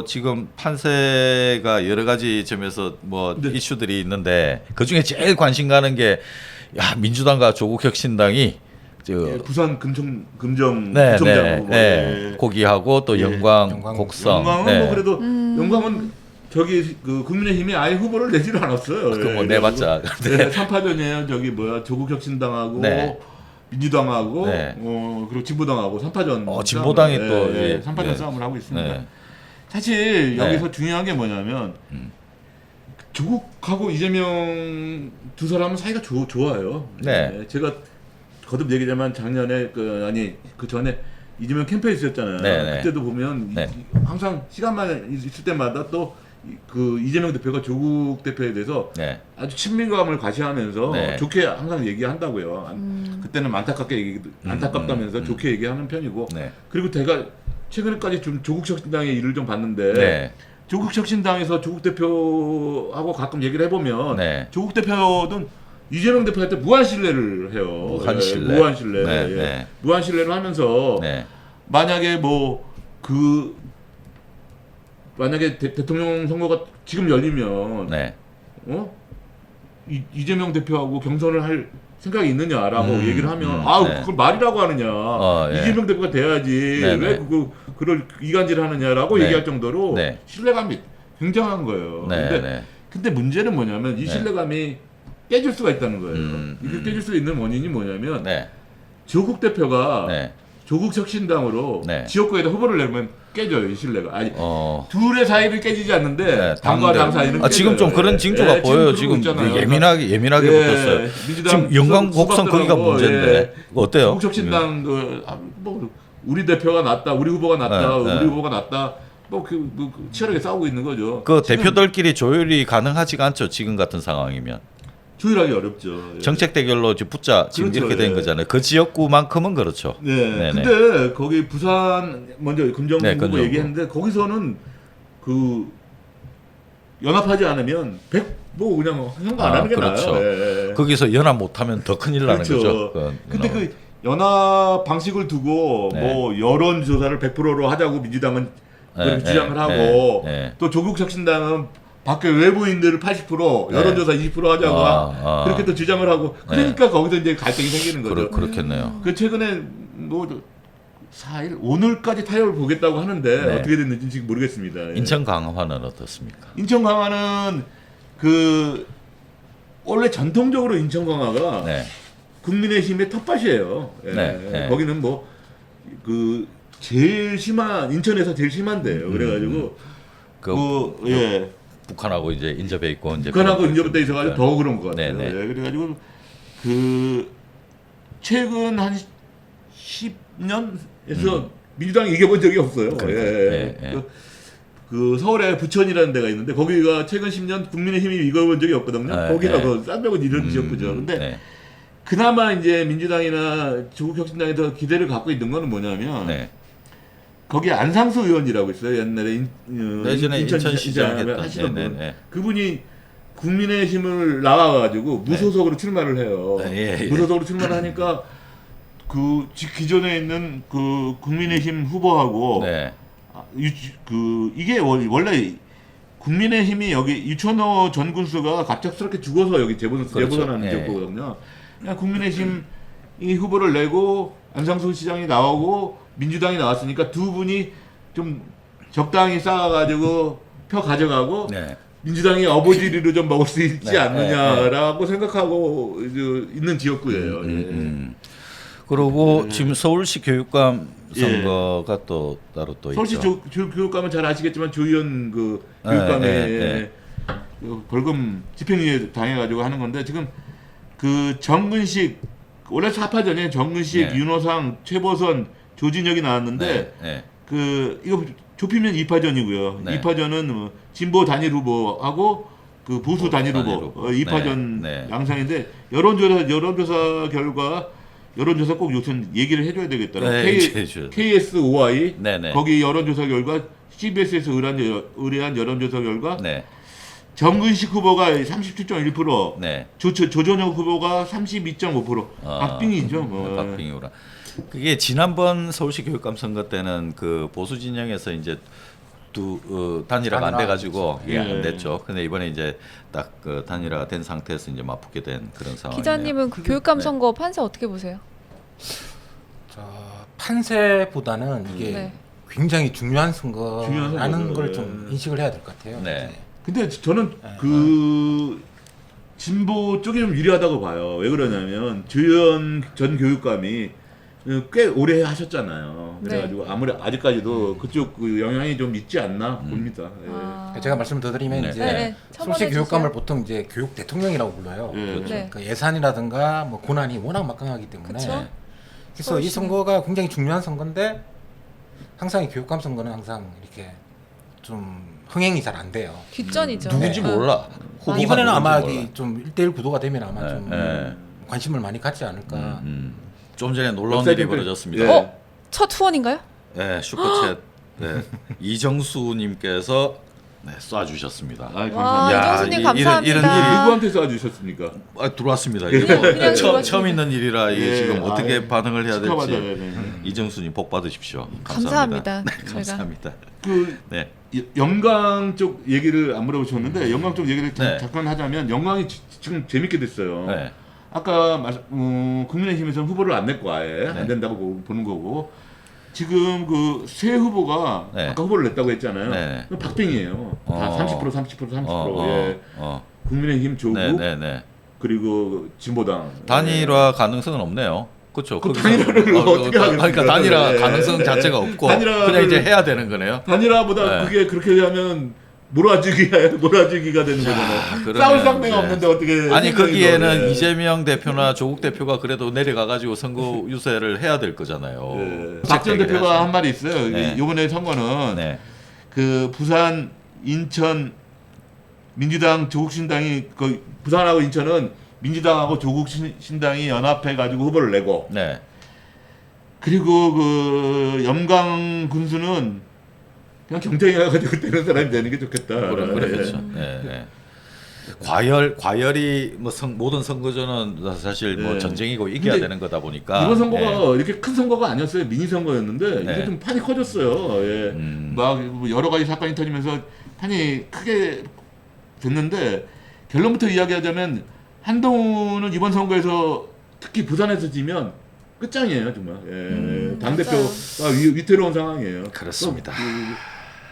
지금 판세가 여러 가지 점에서 뭐 네. 이슈들이 있는데 그 중에 제일 관심 가는 게 민주당과 조국혁신당이 예, 부산 금정 네, 구청장 네, 후보. 네. 예. 고기하고 또 예. 영광, 곡성. 영광은 네. 뭐 그래도 영광은 저기 그 국민의힘이 아예 후보를 내지를 않았어요. 그거 뭐 예, 내봤자. 네, 3파전이에요. 저기 뭐야 조국혁신당하고 네. 민주당하고 네. 그리고 진보당하고 3파전. 진보당이 싸움을, 또, 예, 예, 3파전 예. 싸움을 하고 있습니다. 네. 사실 여기서 네. 중요한 게 뭐냐면 조국하고 이재명 두 사람은 사이가 좋아요. 네. 예, 제가 거듭 얘기하자면 작년에 그 전에 이재명 캠페인 있었잖아요. 네, 네. 그때도 보면 네. 항상 시간만 있을 때마다 또 그 이재명 대표가 조국 대표에 대해서 네. 아주 친밀감을 과시하면서 네. 좋게 항상 얘기한다고요. 그때는 안타깝다면서 좋게 얘기하는 편이고. 네. 그리고 제가 최근에까지 좀 조국혁신당의 일을 좀 봤는데 네. 조국혁신당에서 조국 대표하고 가끔 얘기를 해보면 네. 조국 대표는 이재명 대표한테 무한 신뢰를 해요. 무한신뢰. 예, 무한신뢰. 네, 예. 네. 무한신뢰를 하면서 네. 만약에 만약에 대통령 선거가 지금 열리면 네. 이재명 대표하고 경선을 할 생각이 있느냐라고 얘기를 하면 네. 그걸 말이라고 하느냐. 예. 이재명 대표가 돼야지 네, 왜 네. 그걸 이간질을 하느냐라고 네. 얘기할 정도로 네. 신뢰감이 굉장한 거예요. 네. 근데 문제는 뭐냐면 이 네. 신뢰감이 깨질 수가 있다는 거예요. 이게 깨질 수 있는 원인이 뭐냐면 네. 조국 대표가 네. 조국혁신당으로 네. 지역구에다 후보를 내면 깨져요, 이 신뢰가. 아니 둘의 사이를 깨지지 않는데 네, 당과 당 사이는 깨져요. 지금 좀 그런 징조가 예, 보여요. 지금 지금 있잖아요. 예민하게 예, 붙었어요. 민주당 지금 영광 곡성 거기가 수박들하고, 문제인데 예, 어때요? 조국혁신당 우리 대표가 낫다, 우리 후보가 낫다, 네, 네. 우리 후보가 낫다. 치열하게 싸우고 있는 거죠. 그 지금 대표들끼리 조율이 가능하지가 않죠. 지금 같은 상황이면 조율하기 어렵죠. 예. 정책 대결로 지금 지금 그렇죠, 이렇게 된 예. 거잖아요. 그 지역구만큼은 그렇죠. 네. 네네. 근데 거기 부산 먼저 금정구 네, 금정구. 얘기했는데 거기서는 연합하지 않으면 그냥 생각 안 하는 게 그렇죠. 나아요. 예. 거기서 연합 못하면 더 큰일 나는 그렇죠. 거죠. 근데 그 연합 방식을 두고 네. 여론 조사를 100%로 하자고 민주당은 그렇게 네, 주장을 네, 하고 네. 또 조국혁신당은 밖에 외부인들을 80% 여론조사 20% 하자고 그렇게 또 주장을 하고 그러니까 거기서 이제 갈등이 생기는 거죠. 그렇겠네요. 최근에 4일 오늘까지 타협을 보겠다고 하는데 네. 어떻게 됐는지 지금 모르겠습니다. 예. 인천 강화는 어떻습니까? 인천 강화는 원래 전통적으로 인천 강화가 네. 국민의힘의 텃밭이에요. 예. 네. 거기는 제일 심한 인천에서 제일 심한데요. 그래가지고 예. 북한하고 이제 인접해 있고 이제 북한하고 인접돼 있어가지고 더 그런 것 같아요. 네. 예. 그래가지고 최근 한 10년에서 민주당이 이겨본 적이 없어요. 예. 서울에 부천이라는 데가 있는데 거기가 최근 10년 국민의힘이 이겨본 적이 없거든요. 거기가 더 싼벽은 이런 지역구죠. 근데 그나마 이제 민주당이나 조국혁신당에서 기대를 갖고 있는 거는 뭐냐면 거기 안상수 의원이라고 있어요. 옛날에 예전에 인천시장 하시던 분. 네. 그분이 국민의힘을 나와가지고 무소속으로 출마를 해요. 무소속으로 출마를 하니까 기존에 있는 국민의힘 후보하고 이게 원래 국민의힘이 여기 유천호 전 군수가 갑작스럽게 죽어서 여기 재보선하는 지역구거든요. 그냥 국민의힘 이 후보를 내고 안상수 시장이 나오고 민주당이 나왔으니까 두 분이 좀 적당히 쌓아가지고 표 가져가고 민주당이 어부지리로 좀 먹을 수 있지 않느냐라고 생각하고 있는 지역구예요. 그리고 지금 서울시 교육감 선거가 또 따로 또 서울시 있죠. 교육감은 잘 아시겠지만 조희연 교육감의 벌금 집행유예 당해가지고 하는 건데 지금 정근식 원래 4파전에 정근식, 윤호상, 최보선, 조진혁이 나왔는데 이거 좁히면 2파전이고요. 2파전은 진보 단일 후보하고 보수 단일 후보 2파전 양상인데 여론조사 결과 여론조사 꼭 요즘 얘기를 해줘야 되겠더라고요. KSOI 거기 여론조사 결과 CBS에서 의뢰한 여론조사 결과 정근식 후보가 37.1%, 조전혁 후보가 32.5%. 박빙이죠. 박빙이구나. 그게 지난번 서울시 교육감 선거 때는 보수 진영에서 이제 단일화가 안 단일화 돼가지고 예. 안 됐죠. 근데 이번에 이제 딱 그 단일화가 된 상태에서 이제 맞붙게 된 그런 상황이네요. 기자님은 그 교육감 네. 선거 판세 어떻게 보세요? 저 판세보다는 이게 네. 굉장히 중요한 중요한 선거라는 선거죠. 걸 좀 네. 인식을 해야 될 것 같아요. 네. 근데 저는 네. 그 진보 쪽이 좀 유리하다고 봐요. 왜 그러냐면 주현 전 교육감이 꽤 오래 하셨잖아요. 네. 그래가지고 아무리 아직까지도 그쪽 그 영향이 좀 있지 않나 봅니다. 예. 아. 제가 말씀을 더 드리면 네. 이제 네, 네. 서울시 첨언해 교육감을 주세요. 보통 이제 교육 대통령이라고 불러요. 예. 그렇죠. 네. 그러니까 예산이라든가 뭐 권한이 워낙 막강하기 때문에 그쵸? 그래서 이 서울시는. 선거가 굉장히 중요한 선거인데 항상 이 교육감 선거는 항상 이렇게 좀 흥행이 잘 안 돼요. 깃전이죠. 누군지 네. 몰라. 후보가 이번에는 아마 누군지 몰라. 이좀 1대1 구도가 되면 아마 네, 좀 네. 관심을 많이 갖지 않을까. 좀 전에 놀라운 역사 일이 대표- 벌어졌습니다. 예. 어? 첫 후원인가요? 네, 슈퍼챗 네, 이정수님께서 네, 쏴주셨습니다. 아, 와, 야, 이정수님 이- 감사합니다. 이런 일이 누구한테 쏴주셨습니까? 들어왔습니다. 그냥 들어왔습니다. 처음 있는 일이라 이게 예, 지금 어떻게 아유, 반응을 해야 축하받아야 될지 되네. 이정수님 복 받으십시오. 감사합니다. 네, 저희가. 감사합니다. 그 네, 영광 쪽 얘기를 안 물어보셨는데 영광 쪽 얘기를 네. 잠깐 하자면 영광이 지금 재밌게 됐어요. 네, 아까 국민의힘에서는 후보를 안 냈고 아예 네. 안 된다고 보는 거고 지금 그 새 후보가 네. 아까 후보를 냈다고 했잖아요. 네. 그건 박빙이에요. 다 어. 30%. 예. 네, 국민의힘 조국 네, 네. 그리고 진보당 단일화 가능성은 없네요. 그렇죠. 그 거기서- 단일화를 어떻게 하겠습니까? 그러니까 단일화 예. 가능성 자체가 없고 단일화를- 그냥 이제 해야 되는 거네요. 단일화보다 네. 그게 그렇게 하면 몰아주기가 되는 거잖아요. 그러면 싸울 상대가 이제- 없는데 어떻게 아니 생각이 거기에는 들어요. 이재명 대표나 조국 대표가 그래도 내려가가지고 선거 유세를 해야 될 거잖아요. 예. 박지원 대표가 한 말이 있어요. 네. 이번에 선거는 네, 그 부산, 인천 민주당, 조국신당이 그 부산하고 인천은 민주당하고 조국신당이 연합해 가지고 후보를 내고 네, 그리고 그 영광 군수는 그냥 경쟁해가지고 되는 사람이 되는 게 좋겠다. 그렇죠. 네, 네. 과열이 뭐 모든 선거전은 사실 뭐 네. 전쟁이고 이겨야 근데 되는 거다 보니까 이번 선거가 네. 이렇게 큰 선거가 아니었어요. 미니 선거였는데 네. 이제 좀 판이 커졌어요. 예. 막 여러 가지 사건이 터지면서 판이 크게 됐는데 결론부터 이야기하자면 한동훈은 이번 선거에서 특히 부산에서 지면 끝장이에요 정말. 예. 당 대표가 위태로운 상황이에요. 그렇습니다. 또